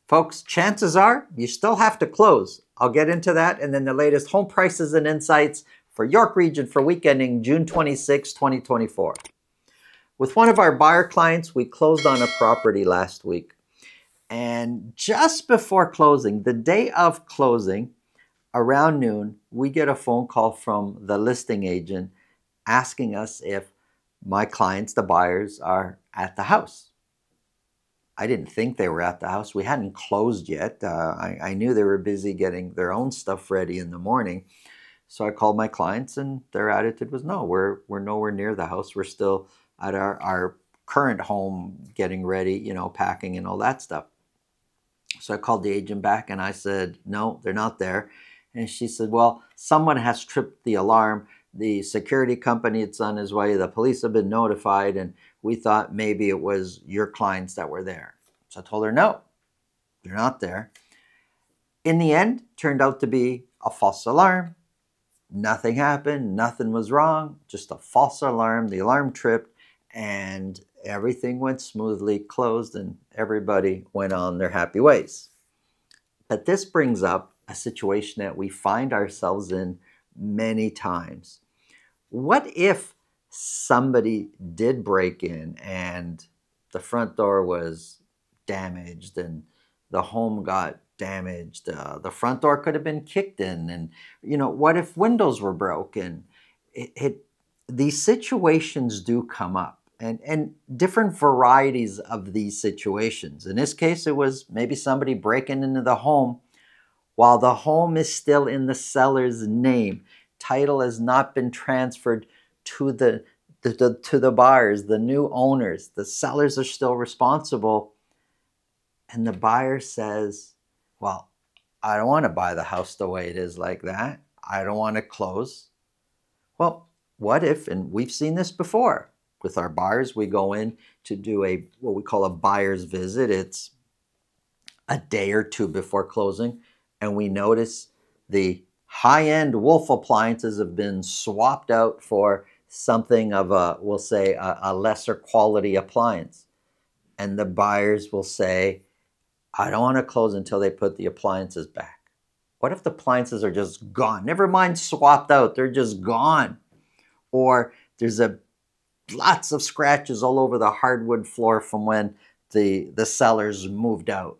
Folks, chances are you still have to close. I'll get into that, and then the latest home prices and insights for York Region for week ending June 26, 2024. With one of our buyer clients, we closed on a property last week. And just before closing, the day of closing, around noon, we get a phone call from the listing agent asking us if my clients, the buyers, are at the house. I didn't think they were at the house. We hadn't closed yet. I knew they were busy getting their own stuff ready in the morning. So I called my clients, and their attitude was, no, we're nowhere near the house. We're still at our current home getting ready, packing and all that stuff. So I called the agent back and I said, no, they're not there. And she said, well, someone has tripped the alarm. The security company, it's on his way. The police have been notified, and we thought maybe it was your clients that were there. So I told her, no, they're not there. In the end, turned out to be a false alarm. Nothing happened. Nothing was wrong. Just a false alarm. The alarm tripped, and everything went smoothly, closed, and everybody went on their happy ways. But this brings up a situation that we find ourselves in many times. What if somebody did break in and the front door was damaged and the home got damaged? The front door could have been kicked in, and what if windows were broken? These situations do come up, and different varieties of these situations. In this case, it was maybe somebody breaking into the home while the home is still in the seller's name. Title has not been transferred to the buyers, the new owners. The sellers are still responsible. And the buyer says, well, I don't want to buy the house the way it is like that. I don't want to close. Well, what if, and we've seen this before with our buyers, we go in to do what we call a buyer's visit. It's a day or two before closing, and we notice the high-end Wolf appliances have been swapped out for something of we'll say, a lesser quality appliance. And the buyers will say, I don't want to close until they put the appliances back. What if the appliances are just gone? Never mind swapped out, they're just gone. Or there's lots of scratches all over the hardwood floor from when the sellers moved out.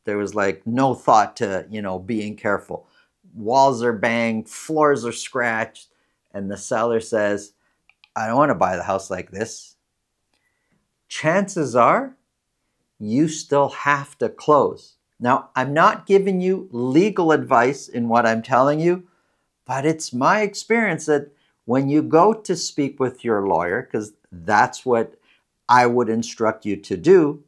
There was like no thought to, being careful. Walls are banged, floors are scratched, and the seller says, I don't want to buy the house like this. Chances are you still have to close. Now, I'm not giving you legal advice in what I'm telling you, but it's my experience that when you go to speak with your lawyer, because that's what I would instruct you to do,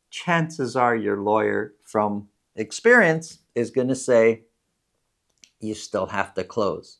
chances are your lawyer from experience is going to say, you still have to close.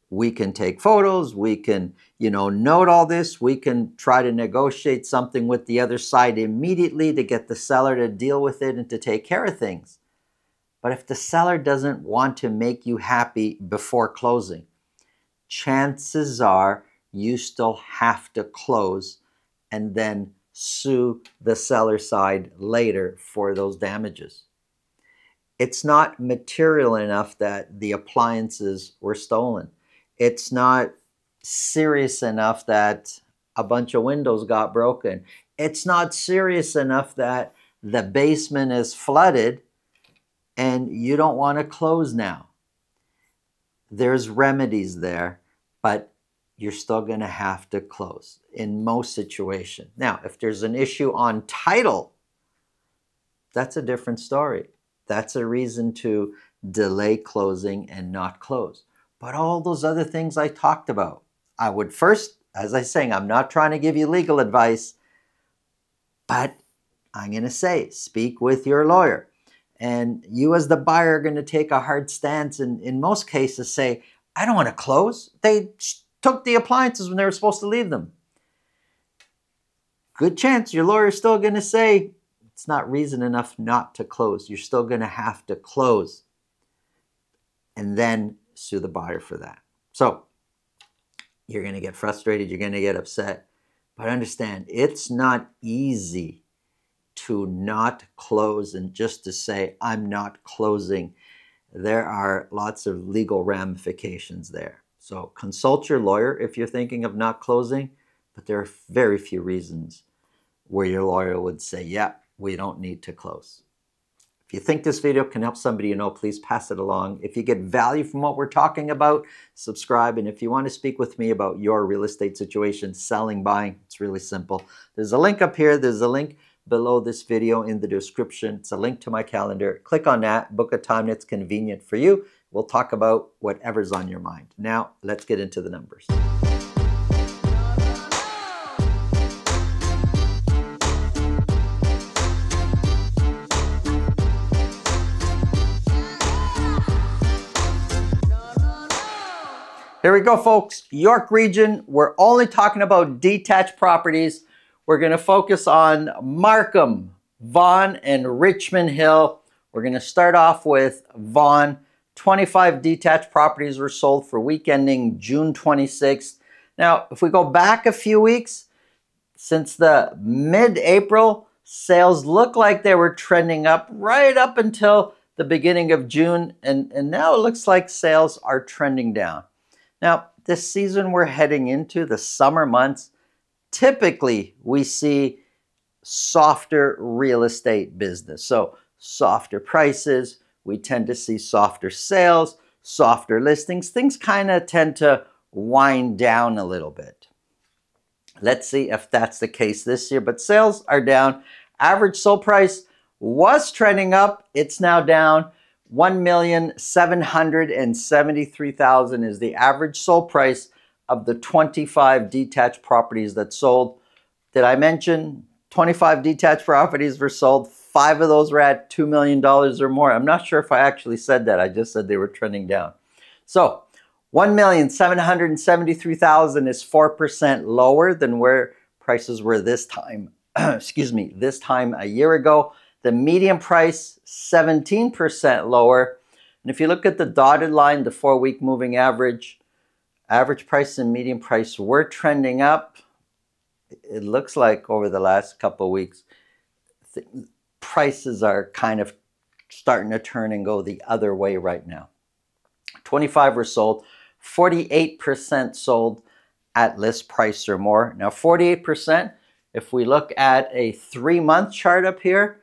We can take photos, we can, note all this, we can try to negotiate something with the other side immediately to get the seller to deal with it and to take care of things. But if the seller doesn't want to make you happy before closing, chances are you still have to close and then sue the seller side later for those damages. It's not material enough that the appliances were stolen. It's not serious enough that a bunch of windows got broken. It's not serious enough that the basement is flooded and you don't want to close now. There's remedies there, but you're still going to have to close in most situations. Now, if there's an issue on title, that's a different story. That's a reason to delay closing and not close. But all those other things I talked about, I would first, as I say, I'm not trying to give you legal advice, but I'm going to say, speak with your lawyer. And you as the buyer are going to take a hard stance and in most cases say, I don't want to close. They took the appliances when they were supposed to leave them. Good chance your lawyer is still going to say, it's not reason enough not to close. You're still going to have to close. And then sue the buyer for that. So you're going to get frustrated. You're going to get upset. But understand, it's not easy to not close and just to say, I'm not closing, there are lots of legal ramifications there. So consult your lawyer if you're thinking of not closing, but there are very few reasons where your lawyer would say, yeah, we don't need to close. If you think this video can help somebody you know, please pass it along. If you get value from what we're talking about, subscribe. And if you want to speak with me about your real estate situation, selling, buying, it's really simple. There's a link up here. There's a link below this video in the description. It's a link to my calendar. Click on that, book a time that's convenient for you. We'll talk about whatever's on your mind. Now, let's get into the numbers. Here we go, folks. York region, we're only talking about detached properties. We're going to focus on Markham, Vaughan, and Richmond Hill. We're going to start off with Vaughan. 25 detached properties were sold for week ending June 26th. Now, if we go back a few weeks, since the mid-April, sales look like they were trending up right up until the beginning of June. And now it looks like sales are trending down. Now, this season we're heading into, the summer months, typically we see softer real estate business. So softer prices, we tend to see softer sales, softer listings. Things kind of tend to wind down a little bit. Let's see if that's the case this year, but sales are down. Average sold price was trending up. It's now down. $1,773,000 is the average sold price of the 25 detached properties that sold. Did I mention 25 detached properties were sold? 5 of those were at $2 million or more. I'm not sure if I actually said that. I just said they were trending down. So $1,773,000 is 4% lower than where prices were this time, this time a year ago. The median price, 17% lower. And if you look at the dotted line, the 4-week moving average price and median price were trending up. It looks like over the last couple of weeks, prices are kind of starting to turn and go the other way right now. 25 were sold, 48% sold at list price or more. Now 48%, if we look at a 3-month chart up here,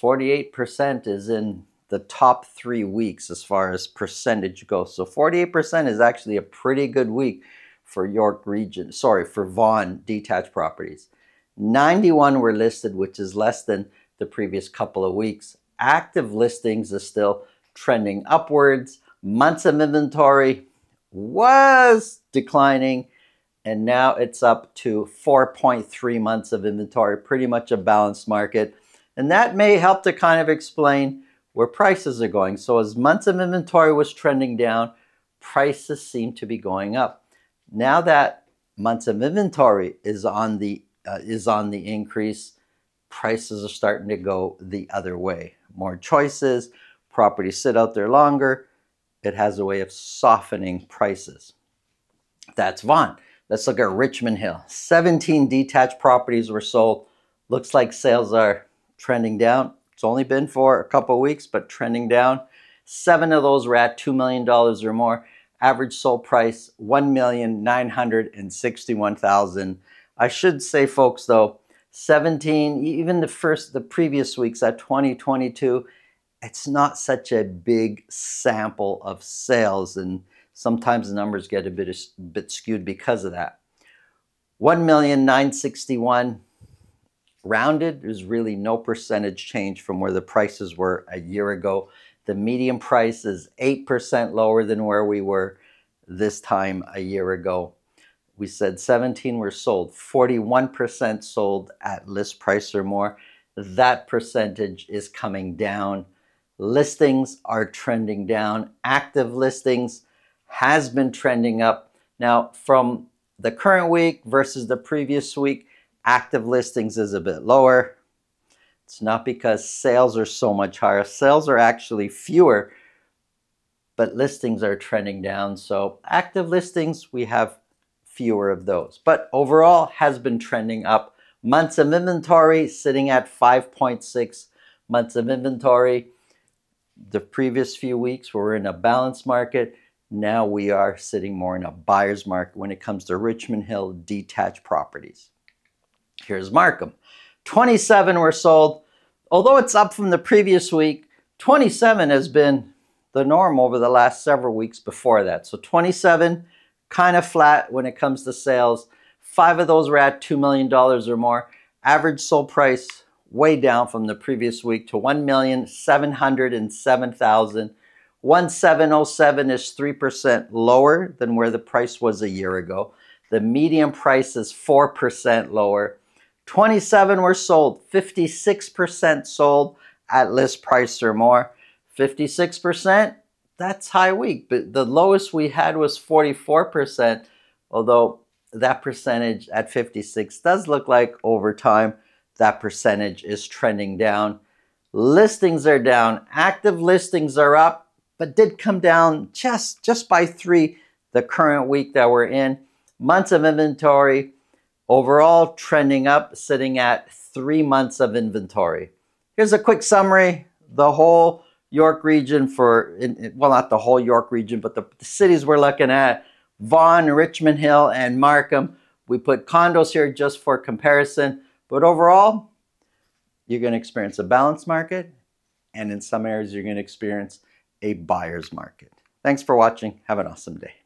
48% is in the top 3 weeks as far as percentage goes. So 48% is actually a pretty good week for York region, for Vaughan detached properties. 91 were listed, which is less than the previous couple of weeks. Active listings is still trending upwards. Months of inventory was declining, and now it's up to 4.3 months of inventory, pretty much a balanced market. And that may help to kind of explain where prices are going. So as months of inventory was trending down, prices seem to be going up. Now that months of inventory is on the increase, prices are starting to go the other way. More choices, properties sit out there longer. It has a way of softening prices. That's Vaughan. Let's look at Richmond Hill. 17 detached properties were sold. Looks like sales are trending down. It's only been for a couple of weeks, but trending down. 7 of those were at $2 million or more. Average sold price, $1,961,000. I should say, folks, though, 17, even the previous weeks at 2022, it's not such a big sample of sales, and sometimes the numbers get a bit skewed because of that. $1,961,000. Rounded, there's really no percentage change from where the prices were a year ago. The median price is 8% lower than where we were this time a year ago. We said 17 were sold, 41% sold at list price or more. That percentage is coming down. Listings are trending down. Active listings has been trending up. Now, from the current week versus the previous week, active listings is a bit lower. It's not because sales are so much higher. Sales are actually fewer, but listings are trending down. So active listings, we have fewer of those. But overall, has been trending up Months of inventory sitting at 5.6 months of inventory. The previous few weeks we were in a balanced market. Now we are sitting more in a buyer's market when it comes to Richmond Hill detached properties. Here's Markham. 27 were sold. Although it's up from the previous week, 27 has been the norm over the last several weeks before that. So 27, kind of flat when it comes to sales. 5 of those were at $2 million or more. Average sold price way down from the previous week to $1,707,000. 1707 is 3% lower than where the price was a year ago. The median price is 4% lower. 27 were sold, 56% sold at list price or more. 56%, that's high week, but the lowest we had was 44%, although that percentage at 56 does look like over time that percentage is trending down. Listings are down, active listings are up, but did come down just by 3 the current week that we're in. Months of inventory overall trending up, sitting at 3 months of inventory. Here's a quick summary. The whole York region well, not the whole York region, but the cities we're looking at, Vaughan, Richmond Hill, and Markham. We put condos here just for comparison, but overall, you're going to experience a balanced market, and in some areas, you're going to experience a buyer's market. Thanks for watching. Have an awesome day.